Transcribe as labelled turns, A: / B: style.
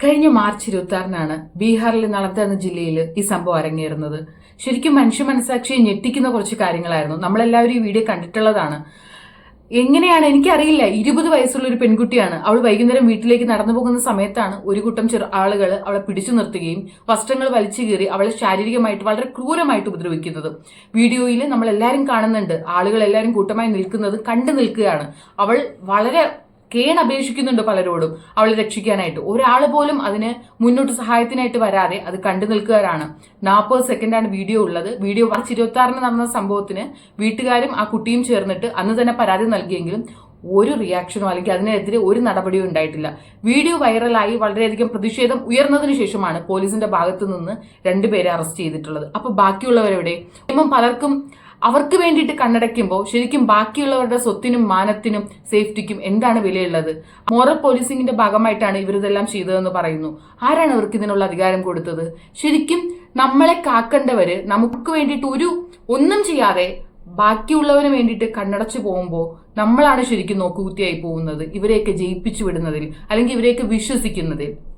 A: കഴിഞ്ഞ മാർച്ച് 26-നാണ് ബീഹാറിലെ നളന്ദ എന്ന ജില്ലയിൽ ഈ സംഭവം അരങ്ങേറുന്നത്. ശരിക്കും മനുഷ്യ മനസാക്ഷിയെ ഞെട്ടിക്കുന്ന കുറച്ച് കാര്യങ്ങളായിരുന്നു. നമ്മളെല്ലാവരും ഈ വീഡിയോ കണ്ടിട്ടുള്ളതാണ്. എങ്ങനെയാണ് എനിക്കറിയില്ല. 20 വയസ്സുള്ള ഒരു പെൺകുട്ടിയാണ്. അവൾ വൈകുന്നേരം വീട്ടിലേക്ക് നടന്നു പോകുന്ന സമയത്താണ് ഒരു കൂട്ടം ആളുകൾ അവളെ പിടിച്ചു നിർത്തുകയും വസ്ത്രങ്ങൾ വലിച്ചു കീറി അവളെ ശാരീരികമായിട്ട് വളരെ ക്രൂരമായിട്ട് ഉപദ്രവിക്കുന്നത്. വീഡിയോയിൽ നമ്മൾ എല്ലാവരും കാണുന്നുണ്ട്. ആളുകൾ എല്ലാവരും കൂട്ടമായി നിൽക്കുന്നത് കണ്ടു നിൽക്കുകയാണ്. അവൾ വളരെ അപേക്ഷിക്കുന്നുണ്ട് പലരോടും അവളെ രക്ഷിക്കാനായിട്ട്. ഒരാൾ പോലും അതിന് മുന്നോട്ട് സഹായത്തിനായിട്ട് വരാതെ അത് കണ്ടു നിൽക്കുകയാണ്. 40 സെക്കൻഡാണ് വീഡിയോ ഉള്ളത്. വീഡിയോ മാർച്ച് 26-ന് നടന്ന സംഭവത്തിന് വീട്ടുകാരും ആ കുട്ടിയും ചേർന്നിട്ട് അന്ന് തന്നെ പരാതി നൽകിയെങ്കിലും ഒരു റിയാക്ഷനോ അല്ലെങ്കിൽ അതിനെതിരെ ഒരു നടപടിയോ ഉണ്ടായിട്ടില്ല. വീഡിയോ വൈറലായി വളരെയധികം പ്രതിഷേധം ഉയർന്നതിന് ശേഷമാണ് പോലീസിന്റെ ഭാഗത്തു നിന്ന് 2 പേരെ അറസ്റ്റ് ചെയ്തിട്ടുള്ളത്. അപ്പൊ ബാക്കിയുള്ളവരെവിടെ? നിയമം പലർക്കും അവർക്ക് വേണ്ടിയിട്ട് കണ്ണടയ്ക്കുമ്പോൾ ശരിക്കും ബാക്കിയുള്ളവരുടെ സ്വത്തിനും മാനത്തിനും സേഫ്റ്റിക്കും എന്താണ് വിലയുള്ളത്? മോറൽ പോലീസിംഗിന്റെ ഭാഗമായിട്ടാണ് ഇവരിതെല്ലാം ചെയ്തതെന്ന് പറയുന്നു. ആരാണ് അവർക്ക് ഇതിനുള്ള അധികാരം കൊടുത്തത്? ശരിക്കും നമ്മളെ കാക്കേണ്ടവര് നമുക്ക് വേണ്ടിയിട്ട് ഒന്നും ചെയ്യാതെ ബാക്കിയുള്ളവന് വേണ്ടിയിട്ട് കണ്ണടച്ചു പോകുമ്പോൾ നമ്മളാണ് ശരിക്കും നോക്കുകുത്തിയായി പോകുന്നത്, ഇവരെയൊക്കെ ജയിപ്പിച്ചു വിടുന്നതിൽ അല്ലെങ്കിൽ ഇവരെയൊക്കെ വിശ്വസിക്കുന്നതിൽ.